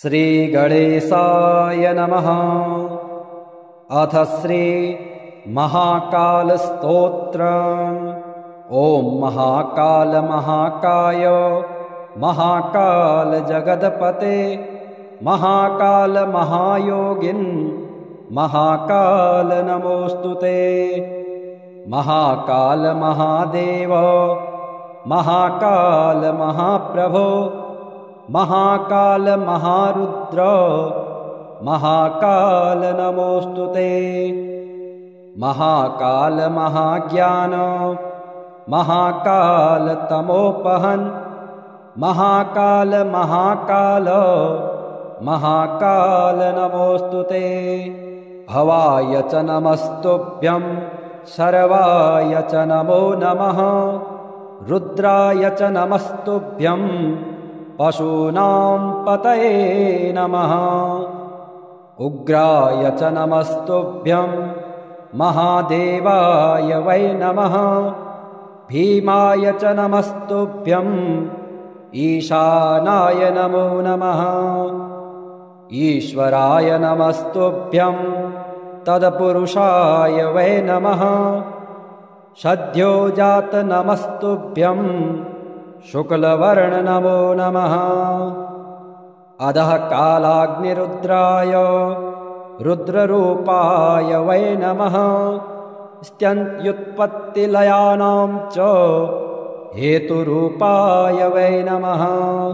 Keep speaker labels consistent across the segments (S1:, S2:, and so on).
S1: श्रीगणेशाय नमः। अथ श्री महाकालस्तोत्रम्। ॐ महाकाल महाकाय महाकाल जगदपते महाकाल महायोगिन् महाकाल नमोस्तुते। महाकाल महादेव महाकाल महाप्रभो महाकाल महारुद्र महाकाल नमोस्तुते। महाकाल महाज्ञान महाकाल तमोपहन् महाकाल महाकाल महाकाल नमोस्तुते। भवाय च नमस्तुभ्यं सर्वाय च नमो नमः। रुद्राय च नमस्तुभ्यं पशूनां पतये नमः। उग्राय च नमस्तुभ्यं महादेवाय वै नमः। भीमाय च नमस्तुभ्यं ईशानाय नमो नमः। ईश्वराय नमस्तुभ्यं तत्पुरुषाय वै नमः। सद्योजात नमस्तुभ्यं शुक्लवर्ण नमो नमः। अधः कालाग्निरुद्राय रुद्ररूपाय वै नमः। स्त्यन्त्युत्पत्तिलयानां च हेतुरूपाय वै नमः।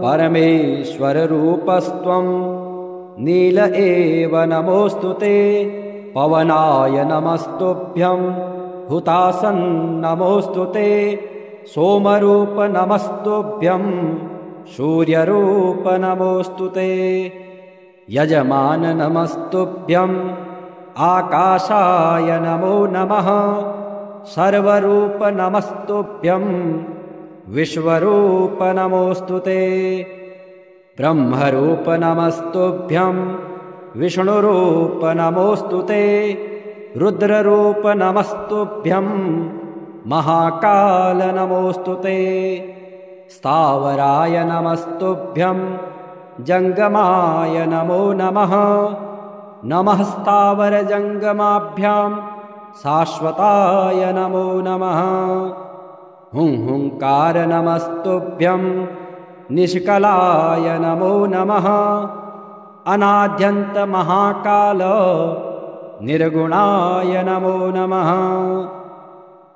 S1: परमेश्वररूपस्त्वं नील एव नमोस्तुते। पवनाय नमस्तुभ्यं हुतासन् नमोस्तुते। सोमरूप नमस्तुभ्यं सूर्यरूप नमोस्तुते। यजमान नमस्तुभ्यं आकाशाय नमो नमः। सर्वरूप नमस्तुभ्यं विश्वरूप नमोस्तुते। ब्रह्मरूप नमस्तुभ्यं विष्णुरूप नमोस्तुते। रुद्ररूप नमस्तुभ्यं महाकाल नमोस्तुते। स्थावराय नमस्तुभ्यं जङ्गमाय नमो नमः। नमः स्थावरजङ्गमाभ्यां शाश्वताय नमो नमः। हुंकार नमस्तुभ्यं निष्कलाय नमो नमः। अनाद्यन्त महाकाल निर्गुणाय नमो नमः।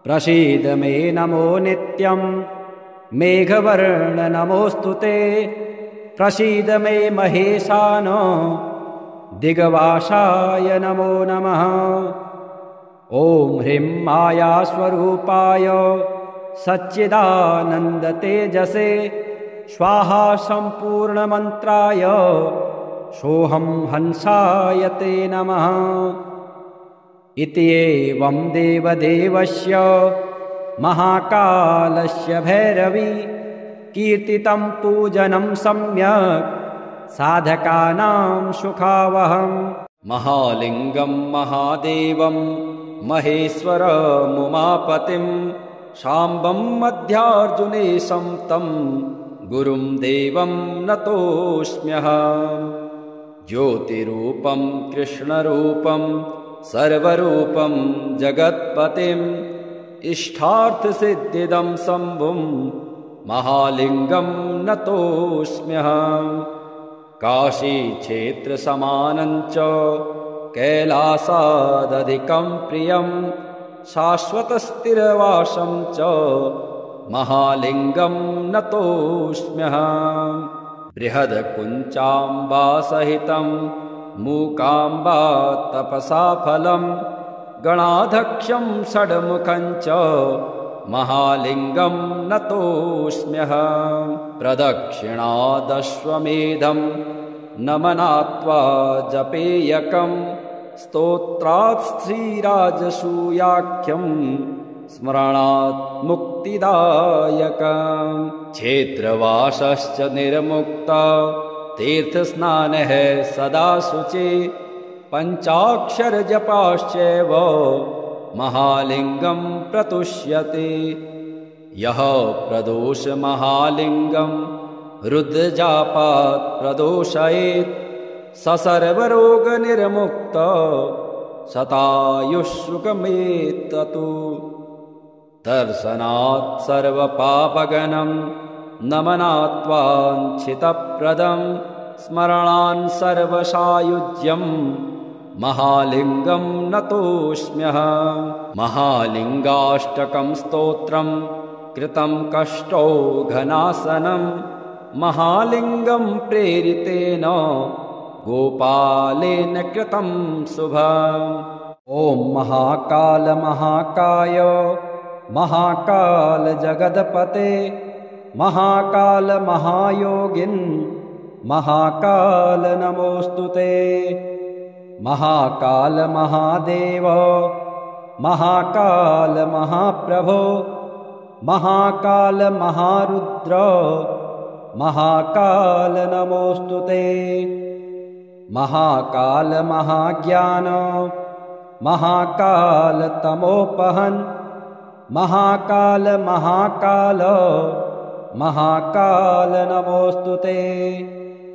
S1: प्रसीद मे नमो नित्यं मेघवर्ण नमोस्तुते। प्रसीद मे महेशान दिग्वासाय नमो नमः। ॐ ह्रीं मायास्वरूपाय सच्चिदानन्दतेजसे स्वाहा सम्पूर्णमन्त्राय सोऽहं हंसाय ते नमः। इत्येवं देवदेवस्य महाकालस्य भैरवी कीर्तितं पूजनं सम्यक् साधकानां सुखावहम्। महालिङ्गं महादेवं महेश्वरमुमापतिं शाम्बं मध्यार्जुनेशं तं गुरुं देवं नतोऽस्म्यहम्। ज्योतिरूपं कृष्णरूपं सर्वरूपं जगत्पतिं इष्टार्थसिद्धिदं शम्भुं महालिङ्गं नतोऽस्म्यहम्। काशीक्षेत्रसमानं च कैलासादधिकं प्रियं शाश्वतस्थिरवासं च महालिङ्गं नतोऽस्म्यहम्। बृहद्कुञ्चाम्बासहितं मूकाम्बा तपसा फलं गणाध्यक्षं षड्मुखं च महालिङ्गं नतोऽस्म्यहम्। प्रदक्षिणादश्वमेधं नमनात्वा जपेयकं स्तोत्रात् श्रीराजसूयाख्यं स्मरणात् मुक्तिदायकम्। क्षेत्रवासश्च निर्मुक्ता तीर्थस्नानः सदा शुचि पञ्चाक्षरजपाश्चैव महालिङ्गं प्रतुष्यते। यः प्रदोष महालिङ्गं रुद्रजापात् प्रदोषयेत् स सर्वरोगनिर्मुक्त शतायुष्सुखमेततु दर्शनात् सर्वपापगनं नमनात्वाञ्छितप्रदं स्मरणान् सर्वसायुज्यं महालिङ्गं नतोऽस्म्यहम् महालिङ्गाष्टकं स्तोत्रं कृतं कष्टौ घनासनं महालिङ्गं प्रेरितेन गोपालेन कृतं शुभम् ॐ महाकाल महाकाय महाकाल जगदपते महाकाल महायोगिन् महाकाल नमोस्तुते महाकाल महादेव महाकाल महाप्रभो महाकाल महारुद्र महाकाल नमोस्तुते महाकाल महाज्ञान महाकाल तमोपहन् महाकाल महाकाल महाकाल नमोस्तुते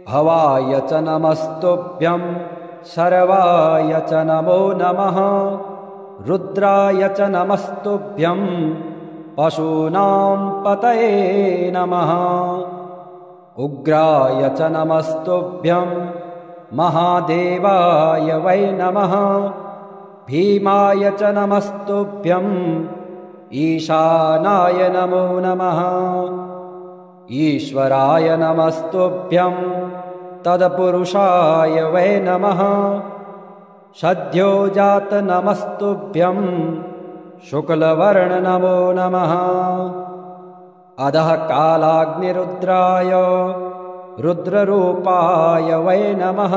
S1: भवाय च नमस्तुभ्यं शर्वाय च नमो नमः रुद्राय च नमस्तुभ्यं पशूनां पतये नमः उग्राय च नमस्तुभ्यं महादेवाय वै नमः भीमाय च नमस्तुभ्यं ईशानाय नमो नमः ईश्वराय नमस्तुभ्यं तत्पुरुषाय वै नमः सद्योजात नमस्तुभ्यं शुक्लवर्ण नमो नमः अधः कालाग्निरुद्राय रुद्ररूपाय वै नमः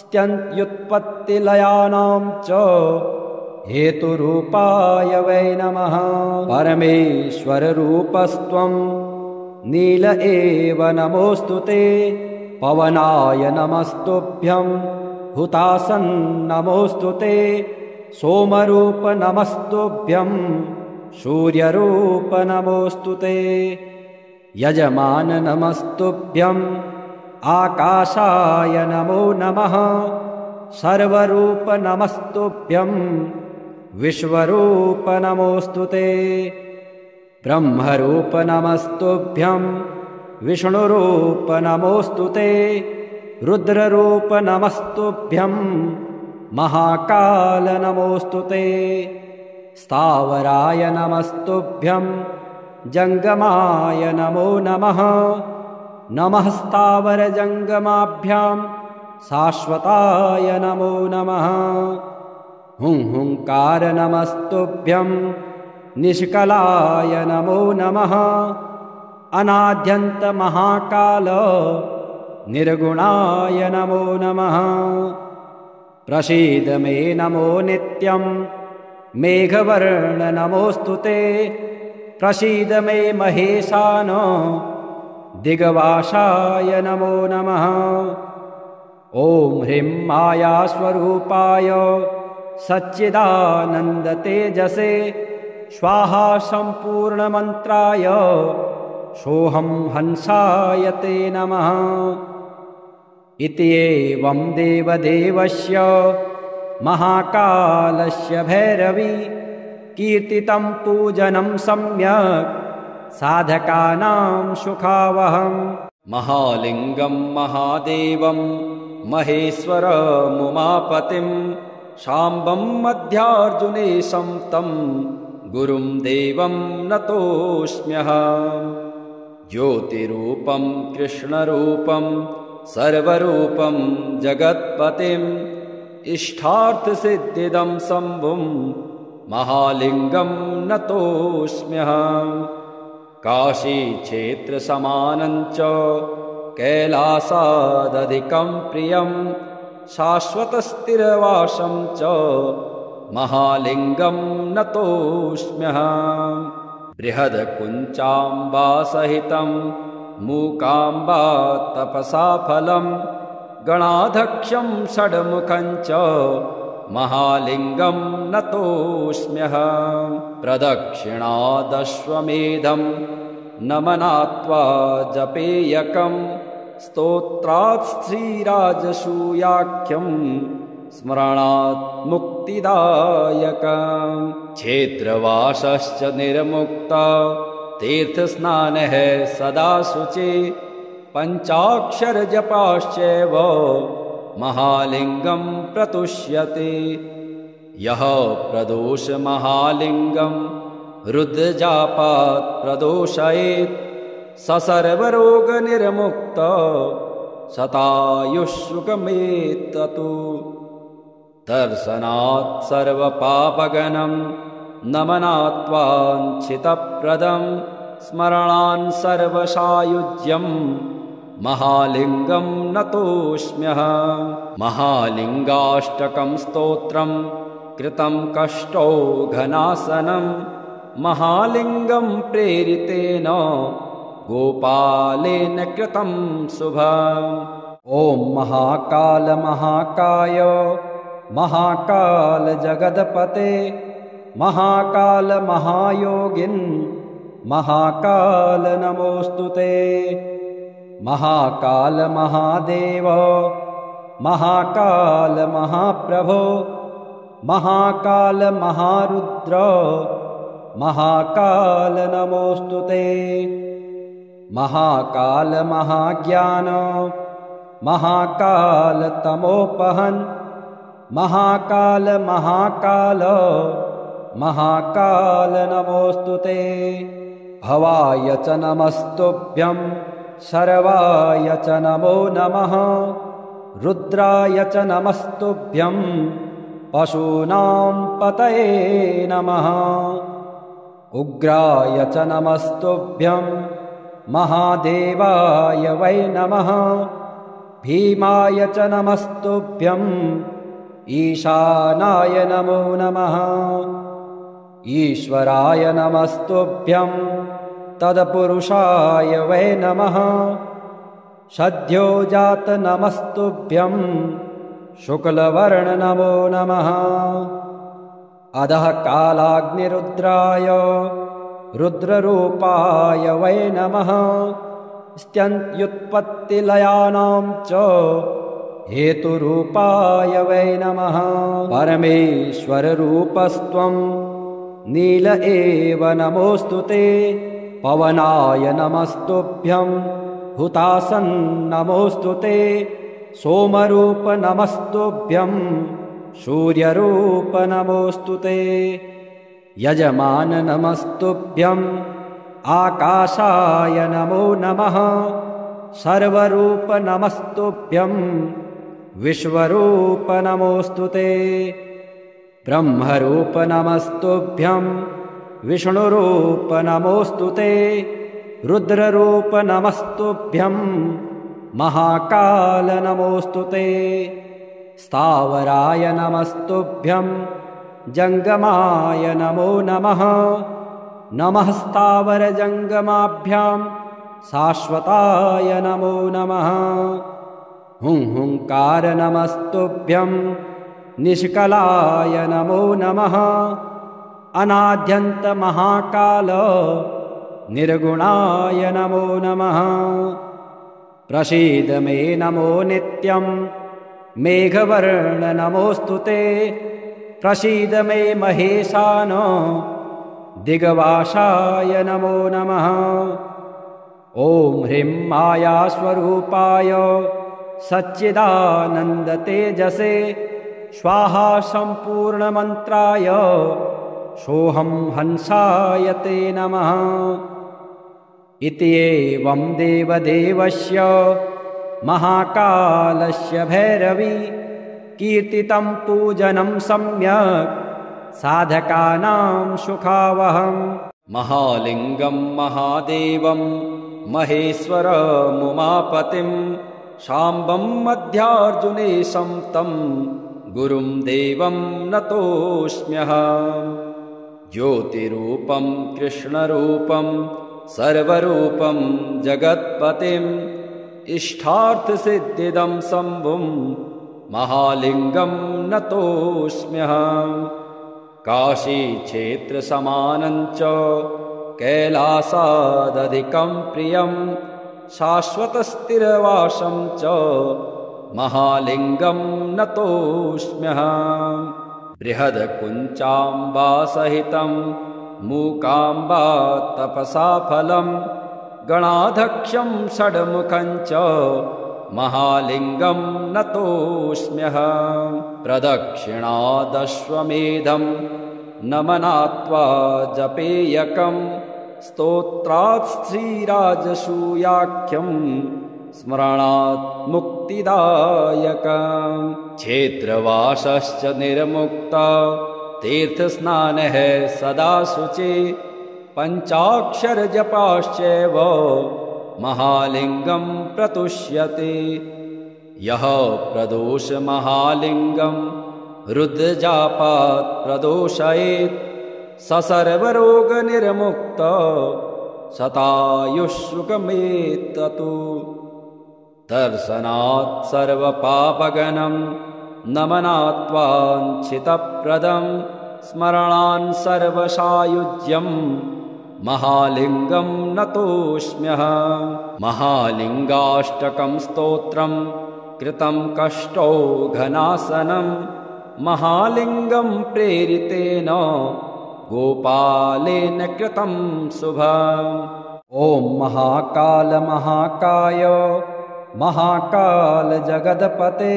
S1: स्त्यन्त्युत्पत्तिलयानां च हेतुरूपाय वै नमः परमेश्वररूपस्त्वं नील एव नमोस्तुते पवनाय नमस्तुभ्यं हुतासन् नमोस्तुते सोमरूप नमस्तुभ्यं सूर्यरूप नमोस्तुते यजमान नमस्तुभ्यं आकाशाय नमो नमः सर्वरूप नमस्तुभ्यं विश्वरूप नमोस्तुते ब्रह्मरूप नमस्तुभ्यं विष्णुरूप नमोस्तुते रुद्ररूप नमस्तुभ्यं महाकाल नमोस्तुते स्थावराय नमस्तुभ्यं जङ्गमाय नमो नमः नमः स्थावरजङ्गमाभ्यां शाश्वताय नमो नमः हुंकार नमस्तुभ्यं निष्कलाय नमो नमः अनाद्यन्त महाकाल निर्गुणाय नमो नमः प्रसीद मे नमो नित्यं मेघवर्ण नमोस्तुते प्रसीद मे महेशान दिग्वासाय नमो नमः ॐ ह्रीं मायास्वरूपाय सच्चिदानन्दतेजसे स्वाहा सम्पूर्णमन्त्राय सोऽहं हंसाय ते नमः इति एवं देवदेवस्य महाकालस्य भैरवी कीर्तितं पूजनं सम्यक् साधकानां सुखावहम् महालिङ्गं महादेवं महेश्वरमुमापतिं शाम्बं मध्यार्जुनेशं तं गुरुं देवं नतोऽस्म्यहम् ज्योतिरूपं कृष्णरूपं सर्वरूपं जगत्पतिम् इष्टार्थसिद्धिदं शम्भुं महालिङ्गं नतोऽस्म्यहम् काशीक्षेत्रसमानं च कैलासादधिकं प्रियं शाश्वतस्थिरवासं च महालिङ्गं नतोऽस्म्यहम् बृहद्कुञ्चाम्बासहितं मूकाम्बा तपसा फलं गणाध्यक्षं षड्मुखं च महालिङ्गं नतोऽस्म्यहम् प्रदक्षिणादश्वमेधं नमनात्वा जपेयकं स्तोत्रात् श्रीराजसूयाख्यं स्मरणात् मुक्तिदायकम् क्षेत्रवासश्च निर्मुक्ता तीर्थस्नानः सदा शुचि पञ्चाक्षरजपाश्चैव महालिङ्गं प्रतुष्यते यः प्रदोष महालिङ्गं रुद्रजापात् प्रदोषयेत् स सर्वरोगनिर्मुक्त शतायुष्सुखमेततु दर्शनात् सर्वपापगनं नमनात्वाञ्छितप्रदं स्मरणान् सर्वसायुज्यं महालिङ्गं नतोऽस्म्यहं महालिङ्गाष्टकं स्तोत्रं कृतं कष्टौ घनासनं महालिङ्गं प्रेरितेन गोपालेन कृतं शुभम् ॐ महाकाल महाकाय महाकाल जगदपते महाकाल महायोगिन् महाकाल नमोस्तुते महाकाल महादेव महाकाल महाप्रभो महाकाल महारुद्र महाकाल नमोस्तुते महाकाल महाज्ञान महाकाल तमोपहन् महाकाल महाकाल महाकाल नमोस्तुते भवाय च नमस्तुभ्यं शर्वाय च नमो नमः रुद्राय च नमस्तुभ्यं पशूनां पतये नमः उग्राय च नमस्तुभ्यं महादेवाय वै नमः भीमाय च नमस्तुभ्यं ईशानाय नमो नमः ईश्वराय नमस्तुभ्यं तत्पुरुषाय वै नमः सद्योजात नमस्तुभ्यं शुक्लवर्ण नमो नमः अधः कालाग्निरुद्राय रुद्ररूपाय वै नमः स्त्यन्त्युत्पत्तिलयानां च हेतुरूपाय वै नमः परमेश्वररूपस्त्वं नील एव नमोऽस्तुते पवनाय नमस्तुभ्यं हुतासन् नमोऽस्तुते सोमरूप नमस्तुभ्यं सूर्यरूप नमोऽस्तुते यजमान नमस्तुभ्यं आकाशाय नमो नमः सर्वरूप नमस्तुभ्यं विश्वरूप नमोऽस्तुते ब्रह्मरूप नमस्तुभ्यं विष्णुरूप नमोऽस्तुते रुद्ररूप नमस्तुभ्यं महाकाल नमोऽस्तुते स्थावराय नमस्तुभ्यं जङ्गमाय नमो नमः नमः स्थावरजङ्गमाभ्यां शाश्वताय नमो नमः हुंकार नमस्तुभ्यं निष्कलाय नमो नमः अनाद्यन्त महाकाल निर्गुणाय नमो नमः प्रसीद मे नमो नित्यं मेघवर्ण नमोऽस्तुते प्रसीद मे महेशान दिग्वासाय नमो नमः ॐ ह्रीं मायास्वरूपाय सच्चिदानन्दतेजसे स्वाहा सम्पूर्णमन्त्राय सोऽहं हंसाय ते नमः इति एवं देवदेवस्य महाकालस्य भैरवी कीर्तितं पूजनं सम्यक् साधकानां सुखावहम् महालिङ्गं महादेवं महेश्वरमुमापतिं शाम्बं मध्यार्जुनेशं तं गुरुं देवं नतोऽस्म्यहम् ज्योतिरूपं कृष्णरूपं सर्वरूपं जगत्पतिम् इष्टार्थसिद्धिदं शम्भुं महालिङ्गं नतोऽस्म्यहम् काशीक्षेत्रसमानं च कैलासादधिकं प्रियं शाश्वतस्थिरवासं च महालिङ्गं नतोऽस्म्यहम् बृहद्कुञ्चाम्बासहितं मूकाम्बा तपसा फलं गणाध्यक्षं षड्मुखं च महालिङ्गं नतोऽस्म्यहम् प्रदक्षिणादश्वमेधं नमनात्वा जपेयकं स्तोत्रात् श्रीराजसूयाख्यं स्मरणात् मुक्तिदायकम् क्षेत्रवासश्च निर्मुक्ता तीर्थस्नानः सदा शुचि पञ्चाक्षरजपाश्चैव महालिङ्गं प्रतुष्यति यः प्रदोष महालिङ्गं रुद्रजापात् प्रदोषयेत् स सर्वरोगनिर्मुक्त शतायुष्सुखमेततु दर्शनात् सर्वपापगनं नमनात्वाञ्छितप्रदं स्मरणान् सर्वसायुज्यं महालिङ्गं नतोऽस्म्यहम् महालिङ्गाष्टकं स्तोत्रं कृतं कष्टौ घनासनं महालिङ्गं प्रेरितेन गोपालेन कृतं शुभम् ॐ महाकाल महाकाय महाकाल जगदपते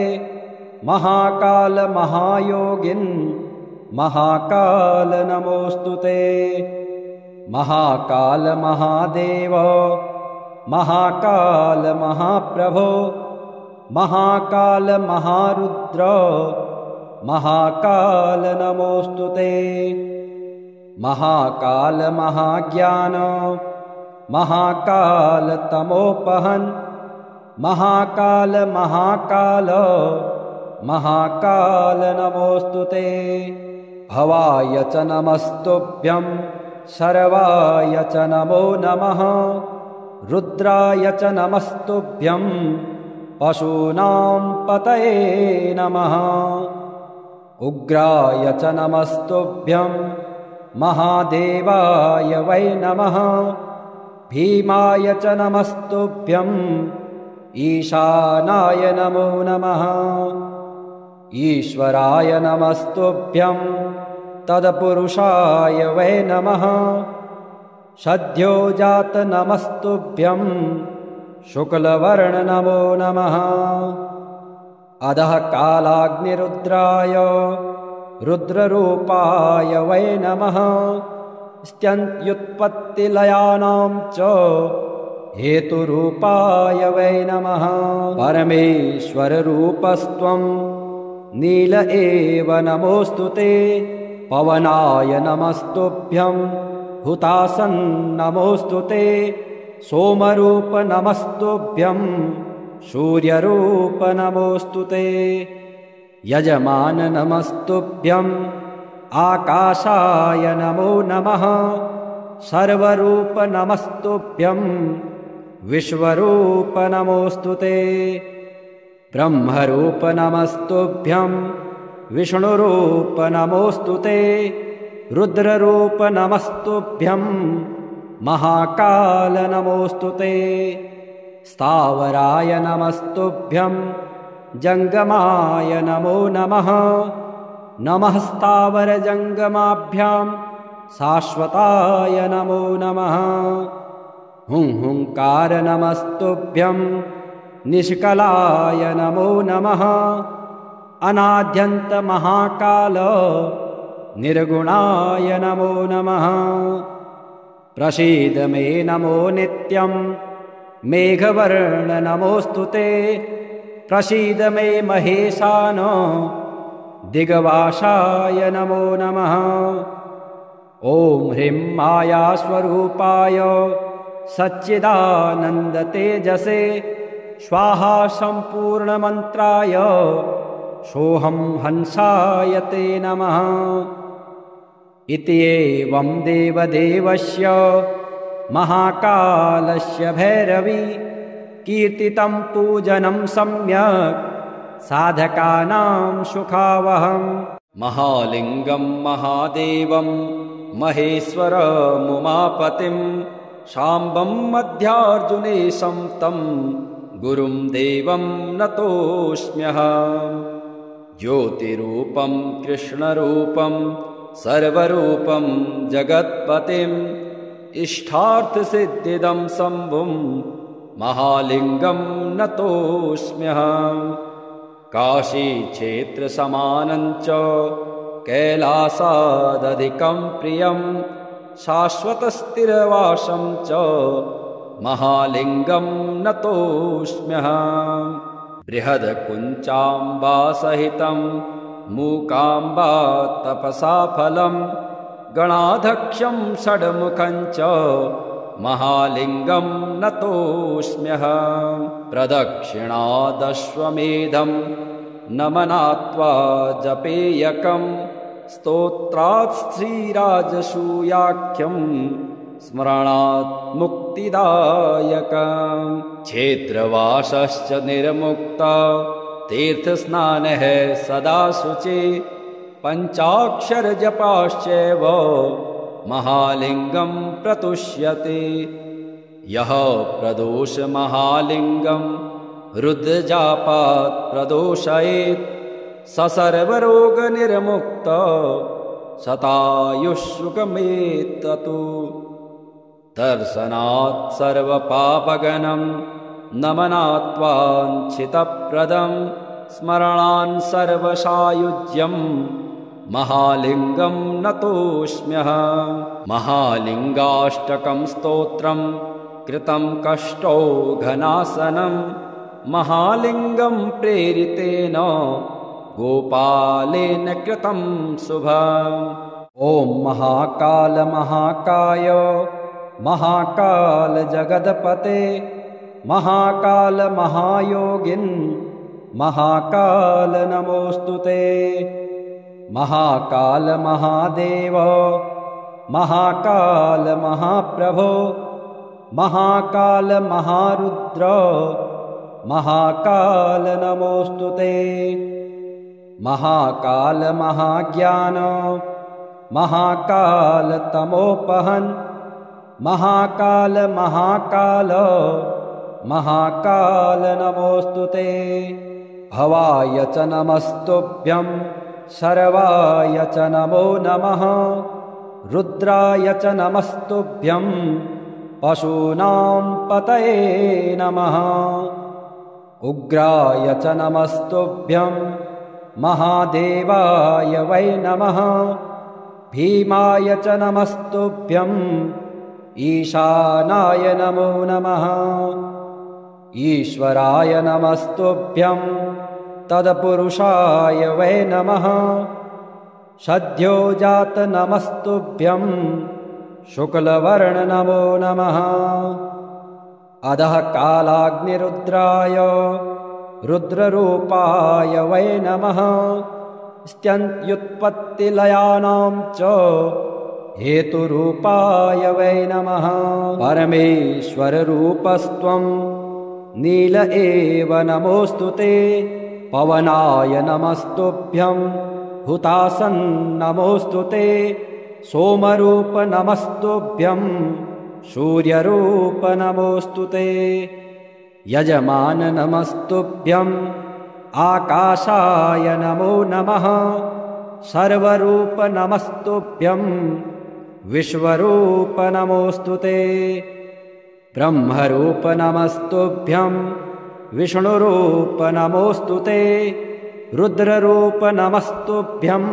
S1: महाकाल महायोगिन् महाकाल नमोस्तुते महाकाल महादेव महाकाल महाप्रभो महाकाल महारुद्र महाकाल नमोस्तुते महाकाल महाज्ञान महाकाल तमोपहन् महाकाल महाकाल महाकाल नमोस्तुते भवाय च नमस्तुभ्यं सर्वाय च नमो नमः रुद्राय च नमस्तुभ्यं पशूनां पतये नमः उग्राय च नमस्तुभ्यं महादेवाय वै नमः भीमाय च नमस्तुभ्यं ईशानाय नमो नमः ईश्वराय नमस्तुभ्यं तत्पुरुषाय वै नमः सद्योजात नमस्तुभ्यं शुक्लवर्ण नमो नमः अधः कालाग्निरुद्राय रुद्ररूपाय वै नमः स्त्यन्त्युत्पत्तिलयानां च हेतुरूपाय वै नमः परमेश्वररूपस्त्वं नील एव नमोस्तुते पवनाय नमस्तुभ्यं हुतासन् नमोस्तुते सोमरूप नमस्तुभ्यं सूर्यरूप नमोस्तुते यजमान नमस्तुभ्यं आकाशाय नमो नमः सर्वरूप नमस्तुभ्यं विश्वरूप नमोस्तुते ब्रह्मरूप नमस्तुभ्यं विष्णुरूप नमोस्तुते रुद्ररूप नमस्तुभ्यं महाकाल नमोस्तुते स्थावराय नमस्तुभ्यं जङ्गमाय नमो नमः नमः स्थावरजङ्गमाभ्यां शाश्वताय नमो नमः हुंकार नमस्तुभ्यं निष्कलाय नमो नमः अनाद्यन्त महाकाल निर्गुणाय नमो नमः प्रसीद मे नमो नित्यं मेघवर्ण नमोस्तुते प्रसीद मे महेशान दिग्वासाय नमो नमः ॐ ह्रीं मायास्वरूपाय सच्चिदानन्दतेजसे स्वाहा सम्पूर्णमन्त्राय सोऽहं हंसाय ते नमः इति एवं देवदेवस्य महाकालस्य भैरवी कीर्तितं पूजनं सम्यक् साधकानां सुखावहम् महालिङ्गं महादेवं महेश्वरमुमापतिं शाम्बं मध्यार्जुनेशं तं गुरुं देवं नतोऽस्म्यहम् ज्योतिरूपं कृष्णरूपं सर्वरूपं जगत्पतिम् इष्टार्थसिद्धिदं शम्भुं महालिङ्गं नतोऽस्म्यहम् काशीक्षेत्रसमानं च कैलासादधिकं प्रियं शाश्वतस्थिरवासं च महालिङ्गं नतोऽस्म्यहम् बृहद्कुञ्चाम्बासहितं मूकाम्बा तपसा फलं गणाध्यक्षं षड्मुखं च महालिङ्गं नतोऽस्म्यहम् प्रदक्षिणादश्वमेधं नमनात्वा जपेयकं स्तोत्रात् श्रीराजसूयाख्यं स्मरणात् मुक्तिदायकम् क्षेत्रवासश्च निर्मुक्ता तीर्थस्नानः सदा शुचि पञ्चाक्षरजपाश्चैव महालिङ्गं प्रतुष्यते यः प्रदोष महालिङ्गं रुद्रजापात् प्रदोषयेत् स सर्वरोगनिर्मुक्त शतायुष्सुखमेततु दर्शनात् सर्वपापगनं नमनात्वाञ्छितप्रदं स्मरणान् सर्वसायुज्यं महालिङ्गं नतोऽस्म्यहम् महालिङ्गाष्टकं स्तोत्रं कृतं कष्टौ घनासनं महालिङ्गं प्रेरितेन गोपालेन कृतं शुभम् ॐ महाकाल महाकाय महाकाल जगदपते महाकाल महायोगिन् महाकाल नमोस्तुते महाकाल महादेव महाकाल महाप्रभो महाकाल महारुद्र महाकाल नमोस्तुते महाकाल महाज्ञान महाकाल तमोपहन् महाकाल महाकाल महाकाल नमोस्तुते भवाय च नमस्तुभ्यं शर्वाय च नमो नमः रुद्राय च नमस्तुभ्यं पशूनां पतये नमः उग्राय च नमस्तुभ्यं महादेवाय वै नमः भीमाय च नमस्तुभ्यं ईशानाय नमो नमः ईश्वराय नमस्तुभ्यं तत्पुरुषाय वै नमः सद्योजात नमस्तुभ्यं शुक्लवर्ण नमो नमः अधः कालाग्निरुद्राय रुद्ररूपाय वै नमः स्त्यन्त्युत्पत्तिलयानां च हेतुरूपाय वै नमः परमेश्वररूपस्त्वं नील एव नमोस्तुते पवनाय नमस्तुभ्यं हुतासन् नमोस्तुते सोमरूप नमस्तुभ्यं सूर्यरूप नमोस्तुते यजमान नमस्तुभ्यं आकाशाय नमो नमः सर्वरूप नमस्तुभ्यं विश्वरूप नमोस्तुते ब्रह्मरूप नमस्तुभ्यं विष्णुरूप नमोस्तुते रुद्ररूप नमस्तुभ्यं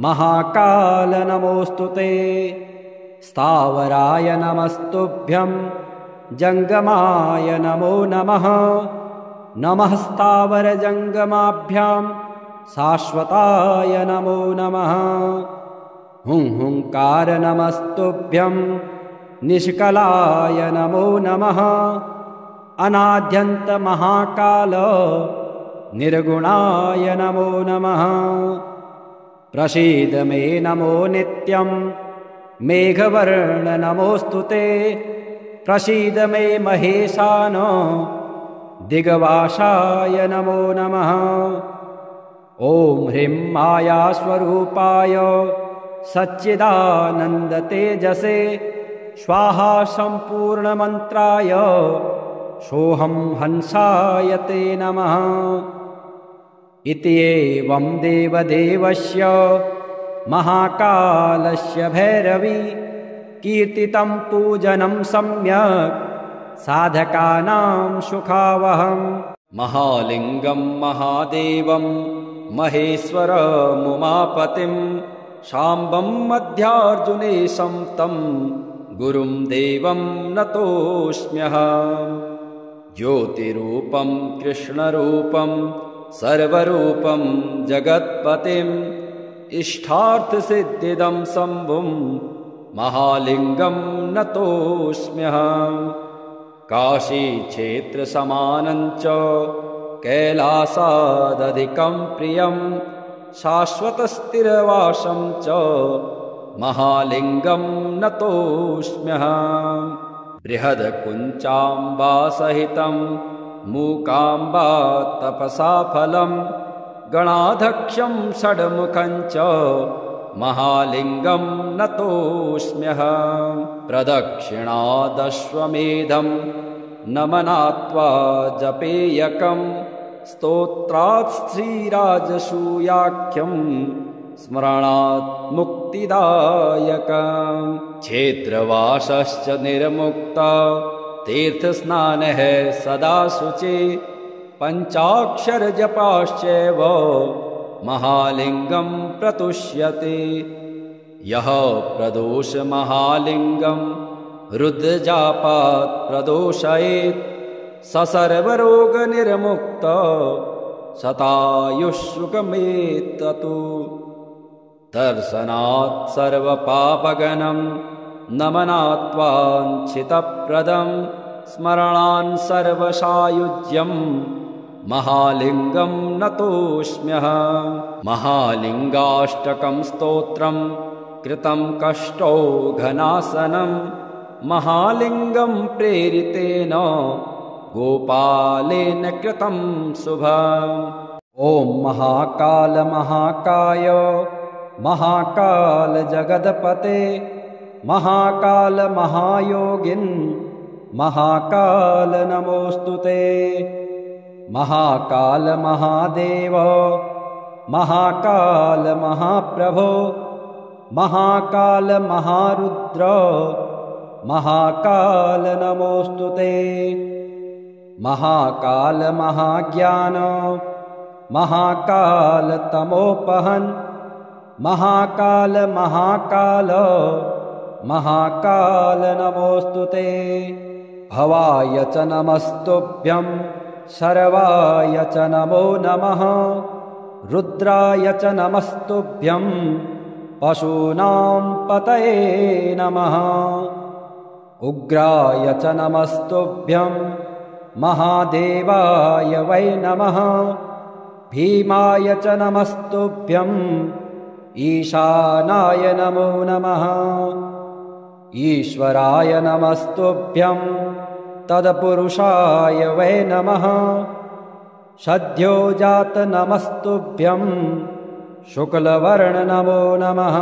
S1: महाकाल नमोस्तुते स्थावराय नमस्तुभ्यं जङ्गमाय नमो नमः नमः स्थावरजङ्गमाभ्यां शाश्वताय नमो नमः हुंकार नमस्तुभ्यं निष्कलाय नमो नमः अनाद्यन्त महाकाल निर्गुणाय नमो नमः प्रसीद मे नमो नित्यं मेघवर्ण नमोस्तुते प्रसीद मे महेशान दिग्वासाय नमो नमः ॐ ह्रीं मायास्वरूपाय सच्चिदानन्दतेजसे स्वाहा सम्पूर्णमन्त्राय सोऽहं हंसाय ते नमः। इति एवं देवदेवस्य महाकालस्य भैरवी कीर्तितं पूजनं सम्यक् साधकानां सुखावहम्। महालिङ्गं महादेवं महेश्वरमुमापतिं शाम्बं मध्यार्जुनेशं तं गुरुं देवं नतोऽस्म्यहम्। ज्योतिरूपं कृष्णरूपं सर्वरूपं जगत्पतिम् इष्टार्थसिद्धिदं शम्भुं महालिङ्गं नतोऽस्म्यहम्। काशीक्षेत्रसमानं च कैलासादधिकं प्रियं शाश्वतस्थिरवासं च महालिङ्गं नतोऽस्म्यहम्। बृहद्कुञ्चाम्बासहितं मूकाम्बा तपसा फलं गणाध्यक्षं षड्मुखं च महालिङ्गं नतोऽस्म्यहम्। प्रदक्षिणादश्वमेधं नमनात्वा जपेयकं स्तोत्रात् श्रीराजसूयाख्यं स्मरणात् मुक्तिदायकम्। क्षेत्रवासश्च निर्मुक्ता तीर्थस्नानः सदा शुचि पञ्चाक्षरजपाश्चैव महालिङ्गं प्रतुष्यते। यः प्रदोष महालिङ्गं रुद्रजापात् प्रदोषयेत् स सर्वरोगनिर्मुक्त शतायुष्सुखमेततु। दर्शनात् सर्वपापगनं नमनात्वाञ्छितप्रदं स्मरणान् सर्वसायुज्यं महालिङ्गं नतोऽस्म्यहम्। महालिङ्गाष्टकं स्तोत्रं कृतं कष्टौघनाशनं महालिङ्गं प्रेरितेन गोपालेन कृतं शुभम्। ॐ महाकाल महाकाय महाकाल जगदपते महाकाल महायोगिन् महाकाल नमोऽस्तुते। महाकाल महादेव महाकाल महाप्रभो महाकाल महारुद्र महाकाल नमोऽस्तुते। महाकाल महाज्ञान महाकाल तमोपहन् महाकाल महाकाल महाकाल नमोऽस्तुते। भवाय च नमस्तुभ्यं शर्वाय च नमो नमः रुद्राय च नमस्तुभ्यं पशूनां पतये नमः। उग्राय च नमस्तुभ्यं महादेवाय वै नमः। भीमाय च नमस्तुभ्यं ईशानाय नमो नमः। ईश्वराय नमस्तुभ्यं तत्पुरुषाय वै नमः। सद्योजात नमस्तुभ्यं शुक्लवर्ण नमो नमः।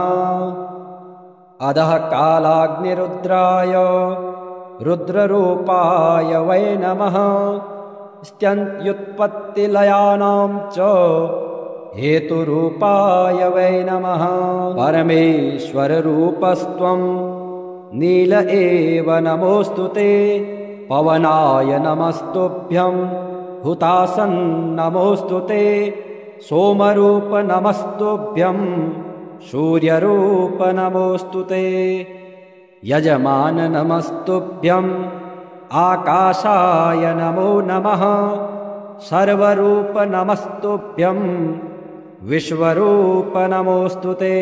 S1: अधः कालाग्निरुद्राय रुद्ररूपाय वै नमः। स्त्यन्त्युत्पत्तिलयानां च हेतुरूपाय वै नमः। परमेश्वररूपस्त्वं नील एव नमोऽस्तुते। पवनाय नमस्तुभ्यं हुतासन् नमोऽस्तुते। सोमरूप नमस्तुभ्यं सूर्यरूप नमोऽस्तुते। यजमान नमस्तुभ्यं आकाशाय नमो नमः। सर्वरूप नमस्तुभ्यं विश्वरूप नमोऽस्तुते।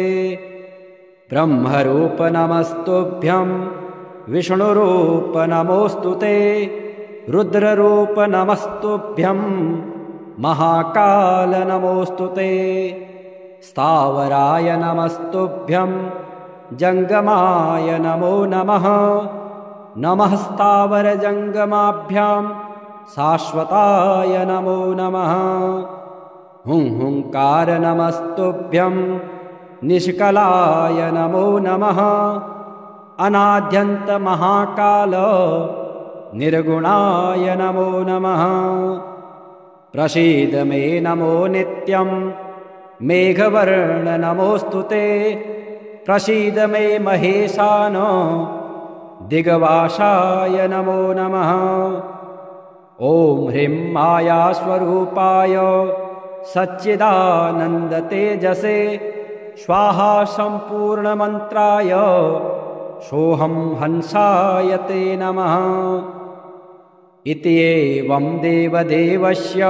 S1: ब्रह्मरूप नमस्तुभ्यं विष्णुरूप नमोऽस्तुते। रुद्ररूप नमस्तुभ्यं महाकाल नमोऽस्तुते। स्थावराय नमस्तुभ्यं जङ्गमाय नमो नमः। नमः स्थावरजङ्गमाभ्यां शाश्वताय नमो नमः। हुंकार नमस्तुभ्यं निष्कलाय नमो नमः अनाद्यन्त महाकाल निर्गुणाय नमो नमः प्रसीद मे नमो नित्यं मेघवर्ण नमोस्तुते प्रसीद मे महेशान दिग्वासाय नमो नमः ॐ ह्रीं मायास्वरूपाय सच्चिदानन्दतेजसे स्वाहा सम्पूर्णमन्त्राय सोऽहं हंसाय ते नमः इति एवं देवदेवस्य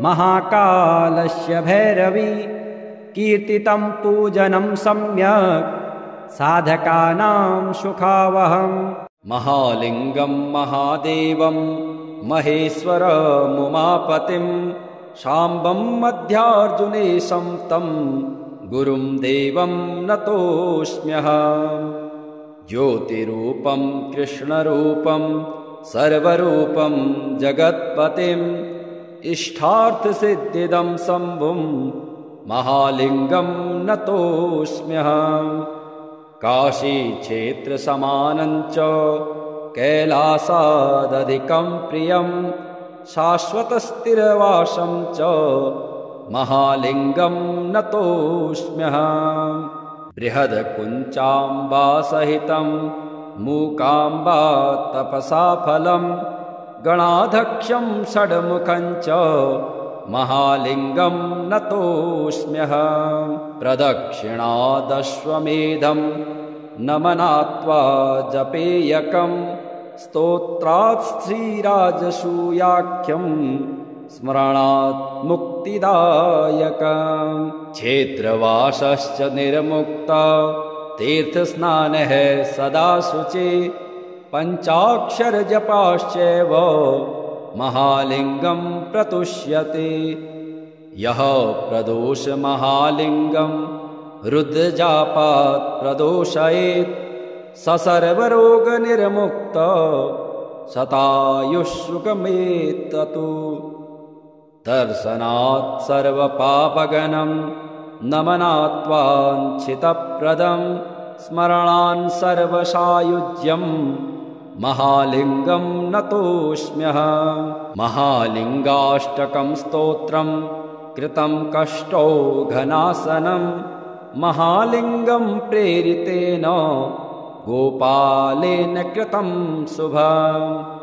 S1: महाकालस्य भैरवी कीर्तितं पूजनं सम्यक् साधकानां सुखावहम् महालिङ्गं महादेवं महेश्वरमुमापतिं शाम्बं मध्यार्जुनेशं तं गुरुं देवं नतोऽस्म्यहम् ज्योतिरूपं कृष्णरूपं सर्वरूपं जगत्पतिम् इष्टार्थसिद्धिदं शम्भुं महालिङ्गं नतोऽस्म्यहम् काशीक्षेत्रसमानं च कैलासादधिकं प्रियं शाश्वतस्थिरवासं च महालिङ्गं नतोऽस्म्यहम् बृहद्कुञ्चाम्बासहितं मूकाम्बा तपसा फलं गणाध्यक्षं षड्मुखं च महालिङ्गं नतोऽस्म्यहम् प्रदक्षिणादश्वमेधं नमनात्वा जपेयकं स्तोत्रात् श्रीराजसूयाख्यं स्मरणात् मुक्तिदायकम् क्षेत्रवासश्च निर्मुक्ता तीर्थस्नानः सदा शुचि पञ्चाक्षरजपाश्चैव महालिङ्गं प्रतुष्यति यः प्रदोष महालिङ्गं रुद्रजापात् प्रदोषयेत् स सर्वरोगनिर्मुक्त शतायुष्सुखमेततु दर्शनात् सर्वपापगनं नमनात्वाञ्छितप्रदं स्मरणान् सर्वसायुज्यं महालिङ्गं नतोऽस्म्यहम् महालिङ्गाष्टकं स्तोत्रं कृतं कष्टौघनाशनं महालिङ्गं प्रेरितेन गोपालेन कृतं शुभम्